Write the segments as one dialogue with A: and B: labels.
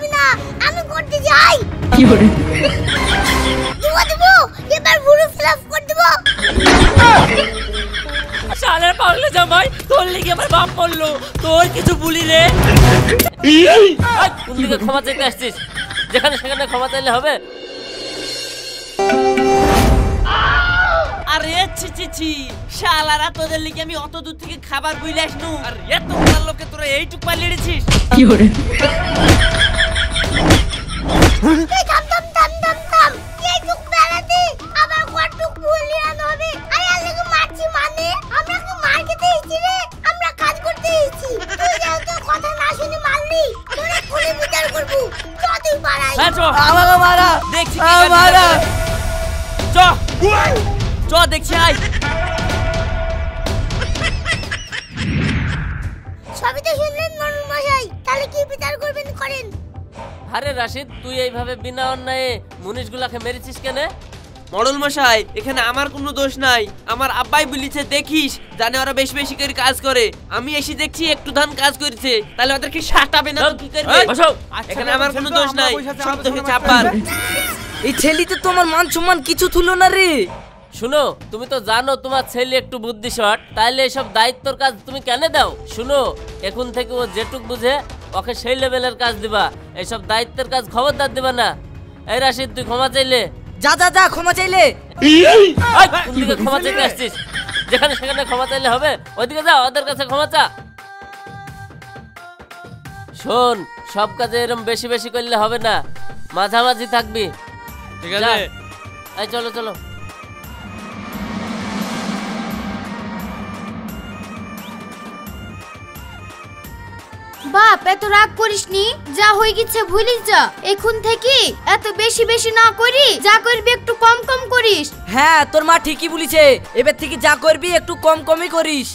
A: যাবে না, আমি করতে যাই। কি করে দেবো এবার পুরো ফ্লাপ করে দেবো।
B: শালার পাগলা জামাই, তোর লেগে আমার বাপ পড়লো, তোর কিছু বলি রে। কোন দিকে ক্ষমা চাইতে আসছিস? যেখানে সেখানে ক্ষমা চাইলে হবে?
C: আরে ছি ছি ছি, শালারা তোদের লিগে আমি অত দূর থেকে খাবার বইলে আসনু, আর এত বড় লোকে তোরা এইটুক পালিয়ে দিছিস।
B: কি করে
A: থাম থাম থাম থাম থাম, এই টুক বেড়াতে আবার কটুক বলি আনো হবে। আরে আল্লাহকে মারছি মানে আমরা কি মার খেতে এসেছি রে? আমরা কাজ করতে এসেছি। তুই যাও তো কথা না শুনে মারলি, তোরে খুলে বিচার করব। যদি পারাই
C: আমাকে মারা দেখছি কি মারা। চ চ দেখছি আই।
A: সবই তো শুনলেন মরুল মশাই, তাহলে কি বিচার করবেন করেন।
B: আরে রাশিদ, তুই এইভাবে বিনা অন্যায়ে মুনিশগুলাকে মেরেছিস কেন?
C: মডল মশাই, এখানে আমার কোনো দোষ নাই। আমার আব্বাই বলিছে দেখিস, জানে ওরা বেশি বেশি করে কাজ করে। আমি এসে দেখছি একটু ধান কাজ করেছে, তাহলে ওদেরকে সাটাবে না তো কি করবে? এখানে আমার কোনো দোষ নাই, সব দোষ হচ্ছে আব্বার।
D: এই ছেলে তো তোমার মান সম্মান কিছু তুলো না রে।
B: শুনো, তুমি তো জানো তোমার ছেলে একটু বুদ্ধি শট, তাইলে এসব দায়িত্বর কাজ তুমি কেন দাও? শুনো, এখন থেকে ও যেটুক বুঝে ওকে সেই লেভেলের কাজ দিবা, এইসব দায়িত্বের কাজ খবরদার দিবা না। এই রাশিদ, তুই ক্ষমা চাইলে
D: যা যা যা, ক্ষমা চাইলে।
B: কোন দিকে ক্ষমা চাইতে আসছিস? যেখানে সেখানে ক্ষমা চাইলে হবে? ওইদিকে যা, ওদের কাছে ক্ষমা চা। শোন, সব কাজে এরকম বেশি বেশি করলে হবে না, মাঝামাঝি থাকবি।
C: ঠিক আছে,
B: এই চলো চলো।
A: বাপ এত রাগ করিসনি, যা হয়ে গেছে ভুলিস যা। এখন থেকে এত বেশি বেশি না করি, যা করবি একটু কম কম করিস।
D: হ্যাঁ, তোর মা ঠিকই বলেছে, এবার থেকে যা করবি একটু কম কমই করিস।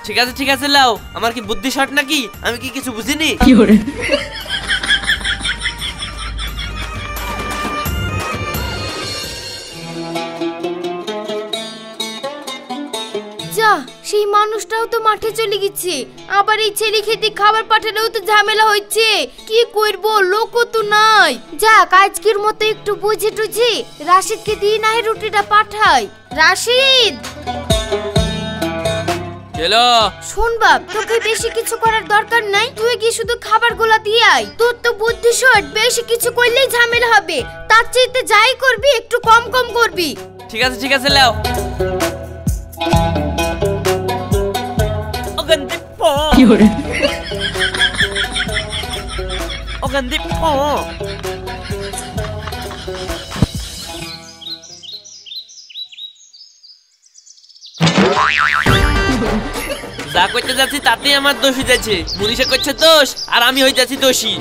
C: ঠিক আছে ঠিক আছে, লাও। আমার কি বুদ্ধি শট নাকি? আমি কি কিছু বুঝিনি?
B: কি করে
A: যা, সেই মানুষটাও তো মাঠে চলে গেছে, আবার এই ছেলে খেতে খাবার পাঠালেও তো ঝামেলা হচ্ছে। কি করব, লোকও তো নাই। যাক, আজকের মতো একটু বুঝে টুঝে রাশিদকে দিয়ে না রুটিটা পাঠাই। রাশিদ,
C: চলো।
A: শোন বাপ, তোকে বেশি কিছু করার দরকার নাই, তুই গিয়ে শুধু খাবারগুলা দিয়ে আয়। তোর তো বুদ্ধি শট, বেশি কিছু করলেই ঝামেলা হবে। তার চাইতে যাই করবি একটু কম কম করবি।
C: ঠিক আছে ঠিক আছে, লাও।
B: কি করে
C: যা করতে যাচ্ছি তাতেই আমার দোষ হয়ে যাচ্ছে। মুনিশা করছে দোষ, আর আমি হয়ে যাচ্ছি দোষী।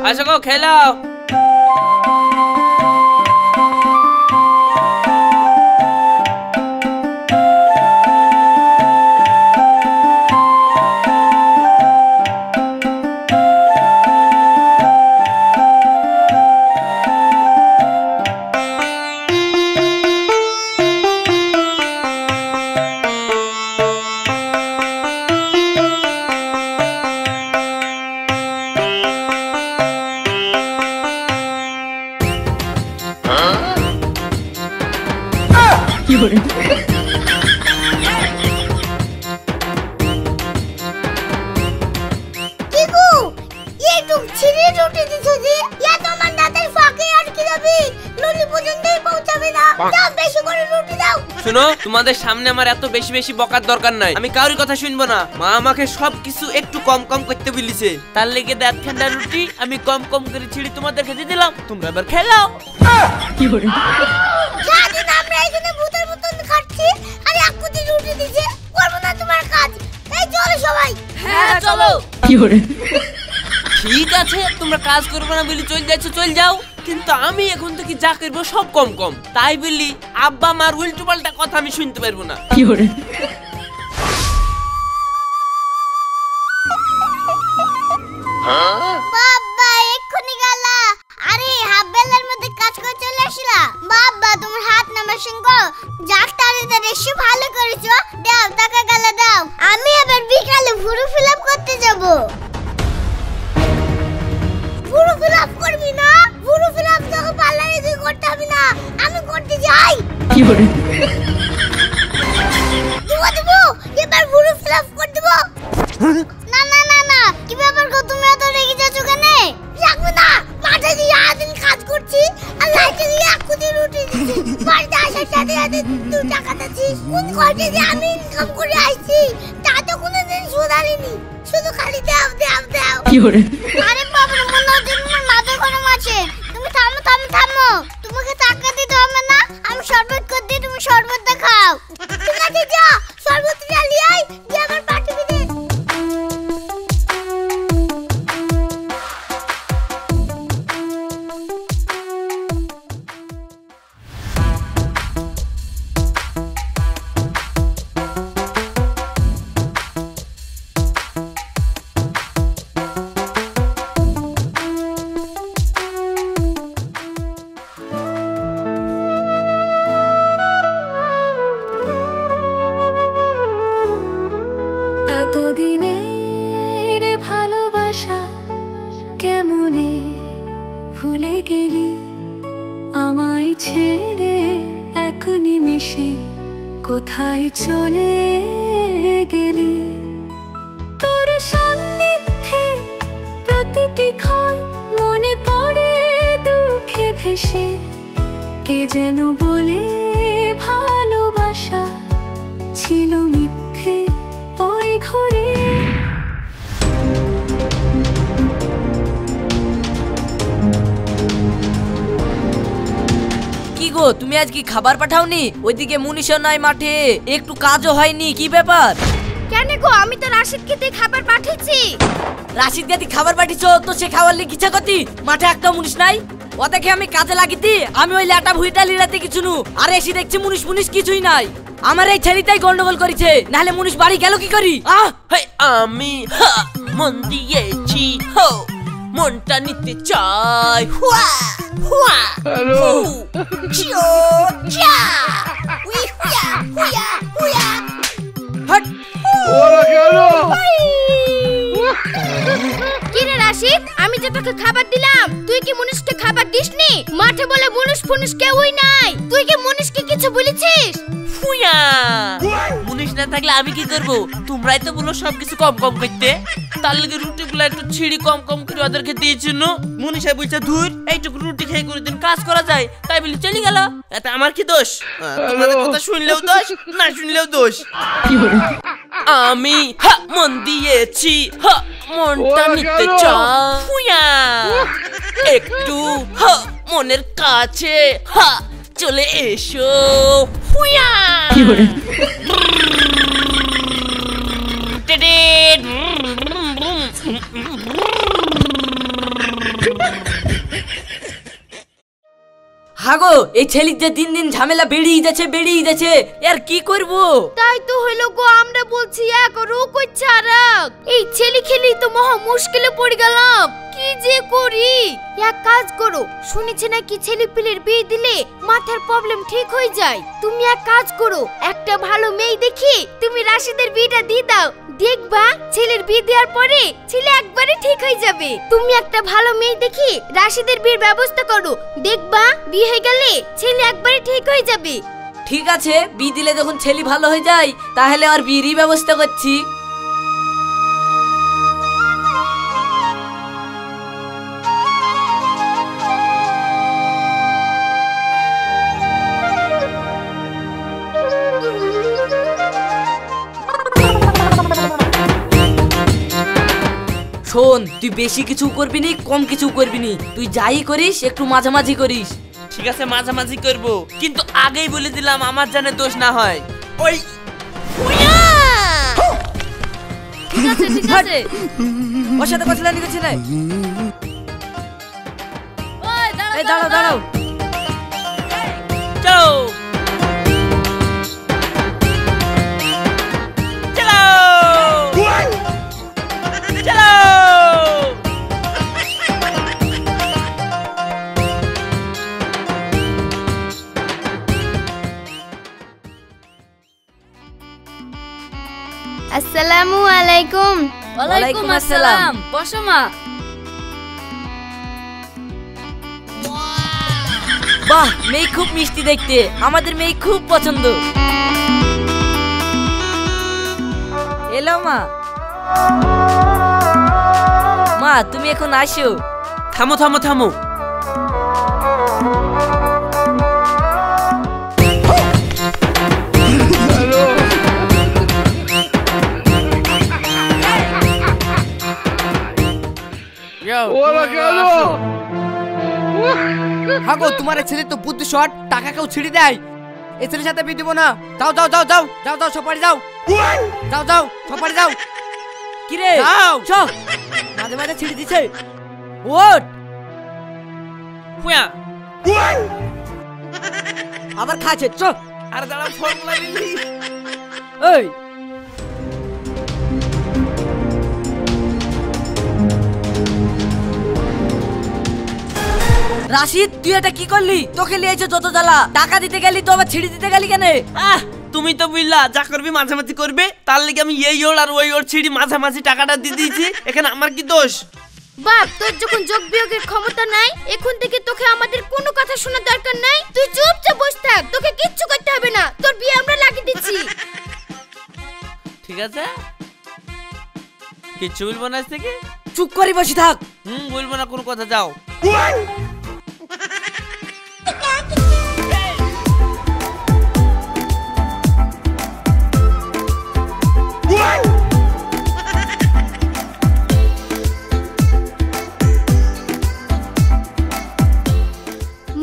C: আসো গো, খেলাও।
B: কি করে
A: কিগো, এই টুক ছিঁড়ে রুটি দিছো যে, ইয়া তোমার দাঁতের ফাঁকে আর কি যাবে, নলি পর্যন্তই পৌঁছাবে না। দাও, বেশি করে রুটি দাও।
C: শুনো, তোমাদের সামনে আমার এত বেশি বেশি বকার দরকার নাই। আমি কারোর কথা শুনবো না। মা আমাকে সবকিছু একটু কম কম করতে বলেছে, তার লেগে দাঁত ঠান্ডা রুটি আমি কম কম করে ছিঁড়ে তোমাদেরকে দিয়ে দিলাম। তোমরা এবার খেলাও।
B: কি করে
A: সারাদিন আমরা এখানে ভূতের মতন খাচ্ছি, আর এক কোটি রুটি দিছে, করবো না তোমার কাজ। এই চলো সবাই।
C: হ্যাঁ চলো।
B: কি করে
C: ঠিক আছে, তোমরা কাজ করবে না বলে চল যাচ্ছ, চল যাও। কিন্তু আমি এখন থেকে যা করবো সব কম কম, তাই বলি আব্বা মার উল্টো পাল্টা কথা আমি শুনতে পারবো না।
A: বাবা এক্ষুনি গেলা? আরে হাফ বেলার মধ্যে কাজ করে চলে আসলা। বাবা তোমার হাত নামার সঙ্গে যাক তাড়াতাড়ি এসে ভালো করেছো। দাও টাকা গেলে দাও, আমি আবার বিকালে ভুরু ফিল আপ করতে যাব। ভুরু ফিল আপ করবি না? ভুরু ফিল আপ তোকে পার্লারে তুই করতে হবে না, আমি করতে যাই। কি করে দেবো এবার ভুরু ফিল আপ করে দেবো। না না না না, কি ব্যাপার গো, তুমি এত রেগে যাচ্ছ কেন? রাখবো না, মাঠে গিয়ে আদিন কাজ করছি আর লাইটে গিয়ে এক্ষুনি রুটি দিচ্ছি। বাড়িতে আসার সাথে সাথে 2 টাকা দিচ্ছিস। কোন কয়টা যে আমি ইনকাম করে আইছি তা তো কোনোদিন সুধারিনি, শুধু খালি দাও দাও দাও। কি করে? আরে বাবা মনে হচ্ছে তোমার মাথা গরম আছে। তুমি থামো থামো থামো, তোমাকে টাকা দিতে হবে না, আমি শরবত করে দিই, তুমি শরবতটা খাও। ঠিক আছে যা, শরবতটা নিয়ে আই, যে আমার পাঠিয়ে দে।
E: এতদিনের ভালোবাসা কেমনে ভুলে গেলি, আমায় ছেড়ে এক নিমিষে কোথায় চলে গেলি। তোর সান্নিধ্যে প্রতিটি ক্ষণ মনে পড়ে দুঃখে ভেসে, কে যেন বলে ভালোবাসা ছিল মিথ্যে ওই ঘরে।
D: কি গো তুমি আজ কি খাবার পাঠাওনি? ওইদিকে মুনিশও নাই মাঠে, একটু কাজও হয়নি, কি ব্যাপার?
A: কেন গো, আমি তো রাশিদকে দিয়ে খাবার পাঠিয়েছি।
D: রাশিদ গাতি খাবার পাঠিয়েছো তো সে খাবার লিখে ইচ্ছা করতি? মাঠে একটা মুনিশ নাই, ও দেখে আমি কাজে লাগিতি, আমি ওই ল্যাটা ভুইটা লিরাতে কিছু নু। আর এসে দেখছি মুনিশ মুনিশ কিছুই নাই। আমার এই ছেলেটাই গন্ডগোল করেছে, নাহলে মুনিশ বাড়ি গেল কি করি?
C: আমি মন দিয়েছি, মনটা নিতে চাই। হুয়া হুয়া হু চিও চা উই হুয়া হুয়া হুয়া।
D: হট
A: কি রে রাশিদ, আমি যে তোকে খাবার দিলাম তুই কি মুনিশকে খাবার দিসনি? মাঠে বলে মুনিশ ফুনিশ কেউই নাই, তুই কি মুনিশকে কিছু বলেছিস?
C: হুয়া মুনিশ না থাকলে আমি কি করব? তোমরাই তো বলো সবকিছু কম কম করতে, তার লাগে রুটিগুলো একটু ছিঁড়ি কম কম করে ওদেরকে দিয়েছি। মুনিশা বলছে ধুর এইটুকু রুটি খেয়ে করে দিন কাজ করা যায়, তাই বলি চলে গেল। এতে আমার কি দোষ? তোমাদের কথা শুনলেও দোষ, না শুনলেও দোষ। আমি মন দিয়েছি, মনটা নিতে চাই। হুয়া একটু মনের কাছে চলে এসো। হুয়া
D: হাগো এই ছেলির যে দিন দিন ঝামেলা বেড়েই যাচ্ছে, আর কি করব?
A: তাই তো হলো গো, আমরা বলছি এক রোগ হচ্ছে আর এই ছেলে খেলি তো মহা মুশকিলে পড়ে গেলাম, কি যে করি? এক কাজ করো, শুনেছি নাকি ছেলে পিলের বিয়ে দিলে মাথার প্রবলেম ঠিক হয়ে যায়। তুমি এক কাজ করো, একটা ভালো মেয়ে দেখি তুমি রাশিদের বিয়েটা দিয়ে দাও, দেখবা ছেলের বিয়ে দেওয়ার পরে ছেলে একবারে ঠিক হয়ে যাবে। তুমি একটা ভালো মেয়ে দেখি রাশিদের বিয়ের ব্যবস্থা করো, দেখবা বিয়ে হয়ে গেলে ছেলে একবারে ঠিক হয়ে যাবে।
D: ঠিক আছে, বিয়ে দিলে যখন ছেলে ভালো হয়ে যায় তাহলে আর বিয়েরই ব্যবস্থা করছি। শোন, তুই বেশি কিছু করবি নি, কম কিছু করবি নি, তুই যাই করিস একটু মাঝামাঝি করিস।
C: ঠিক আছে মাঝামাঝি করব, কিন্তু আগেই বলে দিলাম আমার জানে দোষ না হয়। ওই
D: ঠিক আছে ঠিক আছে, ওর সাথে কথা লাগি করছিস না? ওই দাঁড়া এই দাঁড়াও দাঁড়াও।
C: চলো চলো চলো।
A: আসসালামু আলাইকুম।
D: ওয়ালাইকুম আসসালাম।
E: বসো মা।
D: বাহ, মেয়ে খুব মিষ্টি দেখতে, আমাদের মেয়ে খুব পছন্দ। এলো মা। মা তুমি এখন আসো।
C: থামো থামো থামো।
F: হাগো তোমার ছেলে তো বুদ্ধি শট, টাকা কেউ ছিড়ে দেয়। এই ছেলের সাথে বিয়ে দিব না। যাও যাও যাও যাও যাও যাও সপারি যাও যাও যাও সপারি যাও।
D: কিরে
F: যাও।
D: চল, মাঝে মাঝে ছিড়ে দিছে। ওঠ,
C: ফুয়া
D: আবার খাচ্ছে চল।
C: আর দাঁড়াও ফর্মুলা দিলি।
D: এই রাশিদ, তুই এটা কি করলি? তোকে লিয়েছে যত জ্বালা, টাকা দিতে গেলি তো আবার ছিড়ে দিতে গেলি কেন?
C: তুমি তো বুঝলা যা করবি মাঝামাঝি করবে, তার লেগে আমি এই ওর আর ওই ওর ছিড়ি মাঝামাঝি টাকাটা দিয়ে দিয়েছি। এখানে আমার কি দোষ?
A: বাপ, তোর যখন যোগ বিয়োগের ক্ষমতা নাই, এখন থেকে তোকে আমাদের কোনো কথা শোনার দরকার নাই। তুই চুপচাপ বসে থাক, তোকে কিচ্ছু করতে হবে না। তোর বিয়ে আমরা লাগিয়ে দিচ্ছি।
C: ঠিক আছে, কিচ্ছু বলবো না আজ থেকে।
D: চুপ করে বসে থাক।
C: বলবো না কোনো কথা, যাও।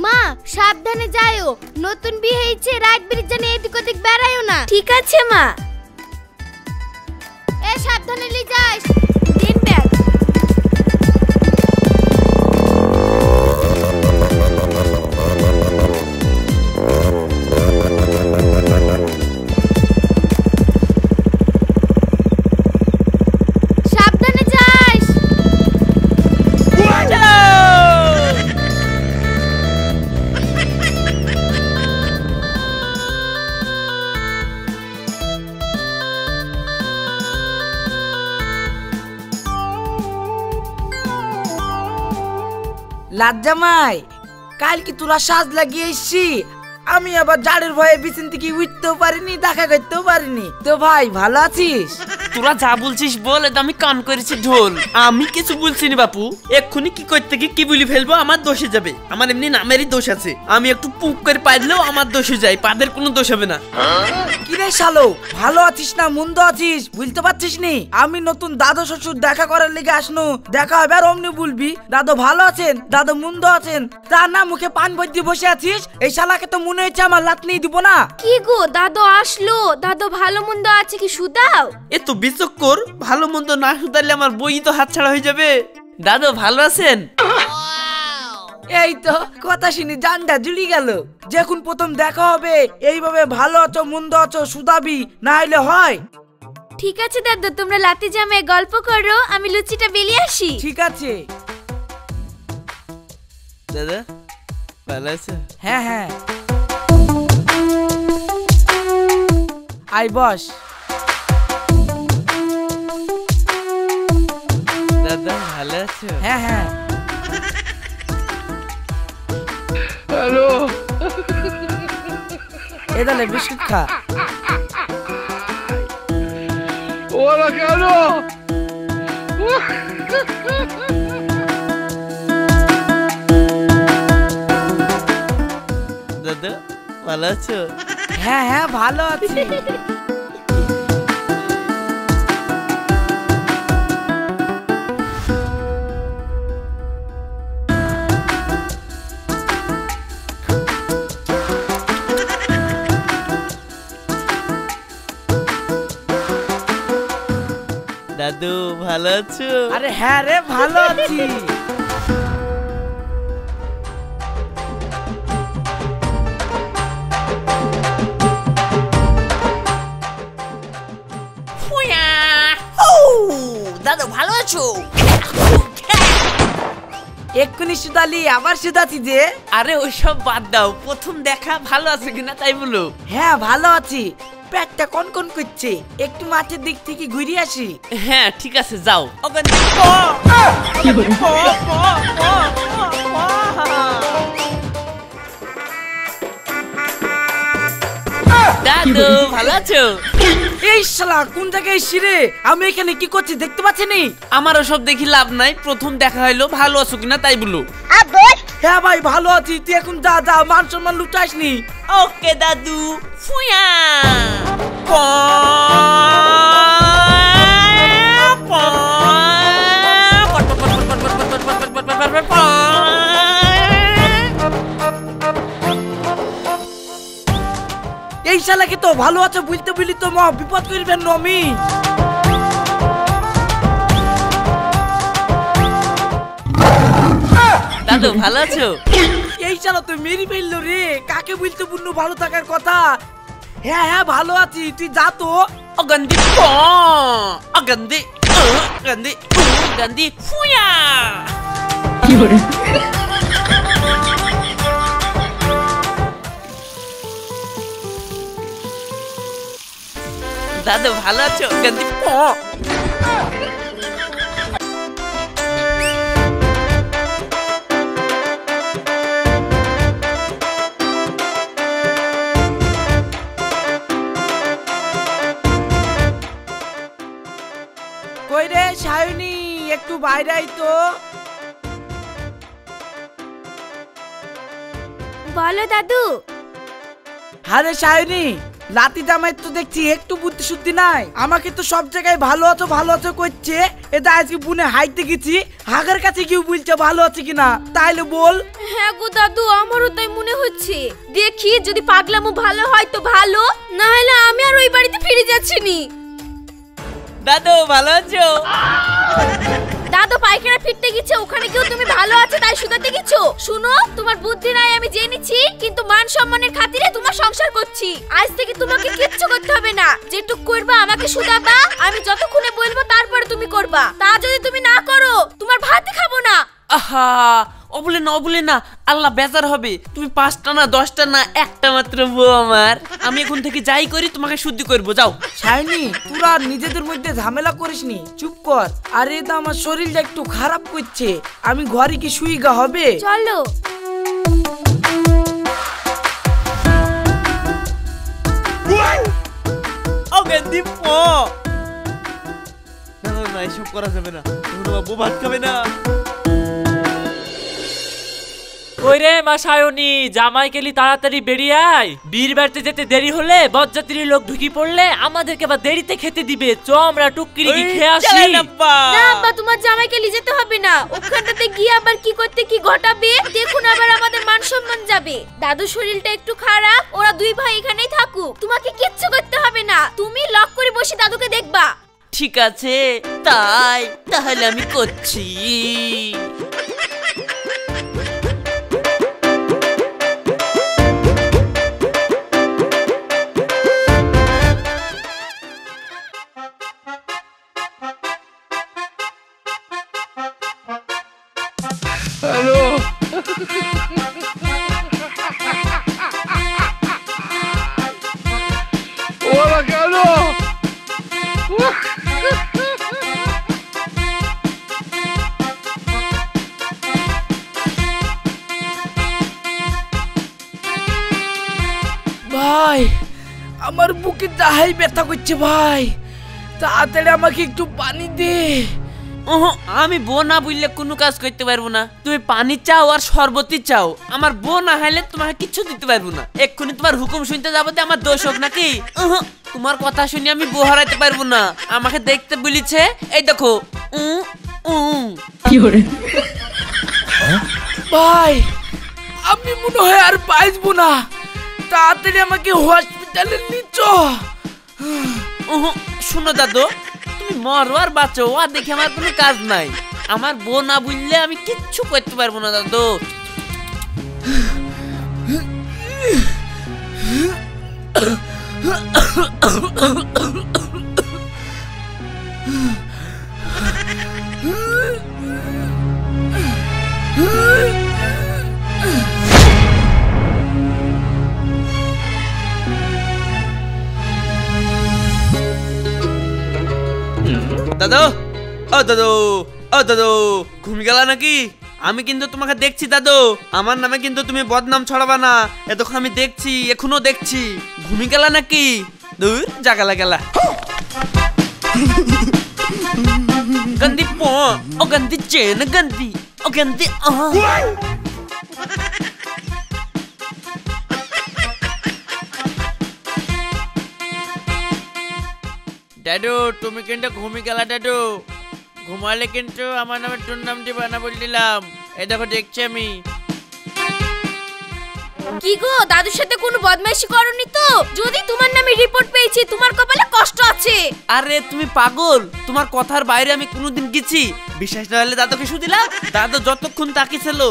A: মা সাবধানে যাইও, নতুন বিয়ে হয়েছে, রাত বিরিজ জানে এদিক ওদিক বেড়াইও না। ঠিক আছে মা। এ সাবধানে লি যাস। দিন ব্যাগ। সাবধানে যাস।
G: লাজ্জামাই, কাল কি তোরা সাজ লাগিয়ে এসছি? আমি আবার জাড়ের ভয়ে বিছান থেকে উঠতেও পারিনি, দেখা করতেও পারিনি। তো ভাই ভালো আছিস?
C: তোরা যা বলছিস বল, এটা আমি কান করেছি ঢোল। আমি কিছু বলছি না বাপু, এক্ষুনি কি করতে গিয়ে কি বলি ফেলবো, আমার দোষে যাবে। আমার এমনি নামেরই দোষ আছে, আমি একটু পুক করে পারলেও আমার দোষে যায়, পাদের কোনো দোষ হবে না।
G: কিরে শালো, ভালো আছিস না মন্দ আছিস বুঝতে পারছিস নি? আমি নতুন দাদু শ্বশুর দেখা করার লেগে আসনু, দেখা হবে আর অমনি বলবি দাদু ভালো আছেন, দাদু মন্দ আছেন। তা না মুখে পান ভর দিয়ে বসে আছিস? এই শালাকে তো মনে হচ্ছে আমার লাত নিয়ে দিব না।
A: কি গো, দাদু আসলো, দাদু ভালো মন্দ আছে কি শুধাও?
C: এ তো বিচক্কর, ভালো মন্দ না শুধাইলে আমার বই তো হাতছাড়া হয়ে যাবে। দাদু ভালো আছেন?
G: এই তো কথা শুনি জানটা জুড়ি গেল। যখন প্রথম দেখা হবে এইভাবে ভালো আছো মন্দ আছো শুধাবি, না হলে হয়?
A: ঠিক আছে দাদু, তোমরা লাতি জামে গল্প করো, আমি লুচিটা বেলিয়ে আসি।
G: ঠিক আছে।
C: দাদা ভালো আছে?
G: হ্যাঁ হ্যাঁ, আই বস।
C: দাদা ভালো আছো?
G: হ্যাঁ হ্যাঁ।
F: হ্যালো,
G: এদালে বিস্কুট খা।
F: ওরা কেন?
C: দাদা ভালো আছো?
G: হ্যাঁ হ্যাঁ ভালো আছি।
C: দাদু ভালো আছো?
G: আরে হ্যাঁ রে ভালো আছি।
C: দাদু ভালো আছো?
G: এক্ষুনি সুদালি আবার সুদাছি যে।
C: আরে ওইসব বাদ দাও, প্রথম দেখা ভালো আছে কিনা তাই বলো।
G: হ্যাঁ ভালো আছি, পেটটা কনকন করছে, একটু মাঠের দিক থেকে ঘুরে আসি।
C: হ্যাঁ ঠিক আছে যাও। দাদু ভালো আছো?
G: এই শালা কোন জায়গায় এসছি রে? আমি এখানে কি করছি দেখতে পাচ্ছি নি?
C: আমার ওসব দেখি লাভ নাই, প্রথম দেখা হইলো ভালো আছো কিনা তাই বলো।
G: হ্যাঁ ভাই ভালো আছি, তুই এখন যা যা, মান সম্মান লুটাসনি।
C: ওকে দাদু ফুয়া।
G: এই শালাকে তো ভালো আছে বুঝতে বলি তো মা বিপদ করবেন নমি।
C: দাদু ভালো আছো?
G: এই শালা তো মেরি ফেললো রে, কাকে বলতে বুনু ভালো থাকার কথা? হ্যাঁ হ্যাঁ ভালো আছি, তুই যা তো।
C: অগন্দি অগন্দি অগন্দি অগন্দি ফুয়া। দাদু ভালো আছো? অগন্দি
G: কই রে সায়নী, একটু বাইরে আই তো।
A: বলো দাদু।
G: আরে সায়নী, লাতি জামাই তো দেখছি একটু বুদ্ধি শুদ্ধি নাই। আমাকে তো সব জায়গায় ভালো আছো করছে, এটা আজকে বুনে হাইতে গেছি, হাগার কাছে কেউ বলছে ভালো আছে কিনা, তাইলে বল।
A: হ্যাঁ গো দাদু, আমারও তাই মনে হচ্ছে। দেখি যদি পাগলামো ভালো হয় তো ভালো, না হলে আমি আর ওই বাড়িতে ফিরে যাচ্ছি নি।
C: দাদু ভালো আছো?
A: দাদু পায়খানা ফিরতে গেছে, ওখানে কেউ তুমি ভালো আছো তাই শুধাতে গেছো? শুনো, তোমার বুদ্ধি নাই আমি জেনেছি, কিন্তু মান সম্মানের খাতিরে তোমার সংসার করছি। আজ থেকে তোমাকে কিচ্ছু করতে হবে না, যেটুক করবা আমাকে শুধাবা, আমি যতক্ষণে বলবো তারপরে তুমি করবা। তা যদি তুমি না করো তোমার ভাতই খাবো না।
C: আহা অবলে না, আল্লাহ বেজার হবে। তুমি 5টা না 10টা না, একটা মাত্র বউ আমার। আমি এখন থেকে যাই করি তোমাকে শুদ্ধি করবো, যাও।
G: সায়নী তোরা নিজেদের মধ্যে ঝামেলা করিসনি, চুপ কর। আরে তো আমার শরীরটা একটু খারাপ করছে, আমি ঘরে কি শুই গা হবে?
A: চলো।
C: অগন্দি না এসব করা যাবে না, বউ ভাত খাবে না।
B: ওই রে মা সায়নী, জামাই কেলি তাড়াতাড়ি বেরিয়ে আয়। বীর বাড়িতে যেতে দেরি হলে বরযাত্রীর লোক ঢুকি পড়লে আমাদেরকে আবার দেরিতে খেতে দিবে। চ আমরা টুকরি খেয়ে আসি।
A: না আব্বা, তোমার জামাইকে নিয়ে যেতে হবে না, ওখানটাতে গিয়ে আবার কি করতে কি ঘটাবে দেখুন, আবার আমাদের মান সম্মান যাবে। দাদুর শরীরটা একটু খারাপ, ওরা দুই ভাই এখানেই থাকুক, তোমাকে কিচ্ছু করতে হবে না, তুমি লক করে বসে দাদুকে দেখবা।
C: ঠিক আছে তাহলে আমি করছি।
G: ভাই আমার বুকে দাহাই ব্যথা করছে ভাই, তাড়াতাড়ি আমাকে একটু পানি দে।
C: আমি বউ না বুঝলে কোনো কাজ করতে পারবো না। তুমি পানি চাও আর শরবতই চাও, আমার বউ না হলে তোমাকে কিচ্ছু দিতে পারবো না। এক্ষুনি তোমার হুকুম শুনতে যাবো আমার দোষ হোক নাকি? তোমার কথা শুনে আমি বউ হারাইতে পারবো না, আমাকে দেখতে বলেছে। এই দেখো
G: ভাই আমি মনে হয় আর বাঁচবো না, তাড়াতাড়ি আমাকে হসপিটালে নিয়ে চল।
C: শুনো দাদু, তুমি মরো আর বাঁচো আর দেখে আমার কোনো কাজ নাই। আমার বউ না বুঝলে আমি কিচ্ছু করতে পারবো না দাদু। দাদু, ও দাদু, ও দাদু, ঘুমিয়ে গেলা নাকি? আমি কিন্তু তোমাকে দেখছি দাদু, আমার নামে কিন্তু তুমি বদনাম ছড়াবা না। এতক্ষণ আমি দেখছি, এখনো দেখছি। ঘুমিয়ে গেলা নাকি? দূর জাগালা গেলা। গন্দি পো, ও গন্দি চেন গন্দি, ও গন্দি দাদু, তুমি কিন্তু ঘুমিয়ে গেলা দাদু। ঘুমালে কিন্তু আমার নামে তোর নাম দিবা না বলে দিলাম। এই দেখো দেখছি আমি।
A: কি গো, দাদুর সাথে কোনো বদমাইশি করনি তো? যদি তোমার নামে রিপোর্ট পেয়েছি, তোমার কপালে কষ্ট আছে।
C: আরে তুমি পাগল, তোমার কথার বাইরে আমি কোনোদিন গেছি? বিশ্বাস না হলে দাদুকে শুধু দিলাম। দাদু যতক্ষণ তাকিয়েছিল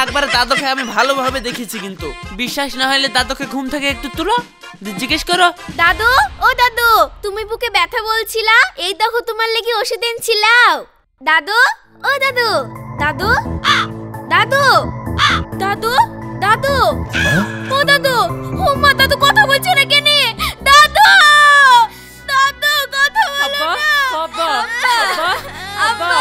C: একবারে দাদুকে আমি ভালোভাবে দেখেছি, কিন্তু বিশ্বাস না হলে দাদুকে ঘুম থেকে একটু তুলো, জিজ্ঞেস করো।
A: দাদু, ও দাদু, তুমি বুকে ব্যথা বলছিলা, এই দেখো তোমার লাগি ওষুধ এনেছিলাম। দাদু, ও দাদু, দাদু, দাদু, দাদু, দাদু, ও দাদু, ও মা, দাদু কথা বলছে না কেন? দাদু, দাদু কথা বলো না।
B: আব্বা, আব্বা,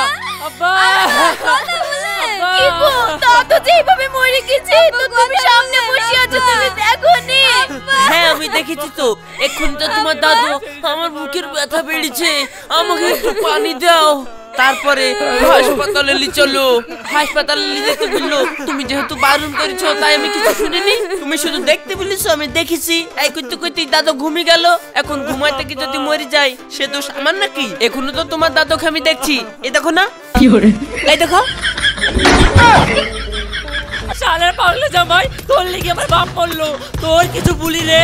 B: আব্বা, আব্বা,
A: কথা বলে। কি গো, দাদু যেভাবে মরে গেছে, তো তুমি সামনে বসে আছো, তুমি দেখোনি?
C: হ্যাঁ আমি দেখেছি তো। এখন তো তোমার দাদু, আমার বুকের ব্যথা বেড়েছে, আমাকে একটু পানি দাও। তারপরে হাসপাতালে চলো, হাসপাতালে যেতে বললো। তুমি যেহেতু বারণ করেছো তাই আমি কিছু শুনিনি। তুমি শুধু দেখতে বলেছো, আমি দেখেছি। এই করতে করতে দাদু ঘুমিয়ে গেল। এখন ঘুমাই থেকে যদি মরে যায় সে তো আমার নাকি? এখনো তো তোমার দাদুকে আমি দেখছি। এই দেখো না, এই দেখো।
B: শালার পাগলা জামাই, তোর লেগে আমার বাপ মরলো, তোর কিছু বলি রে।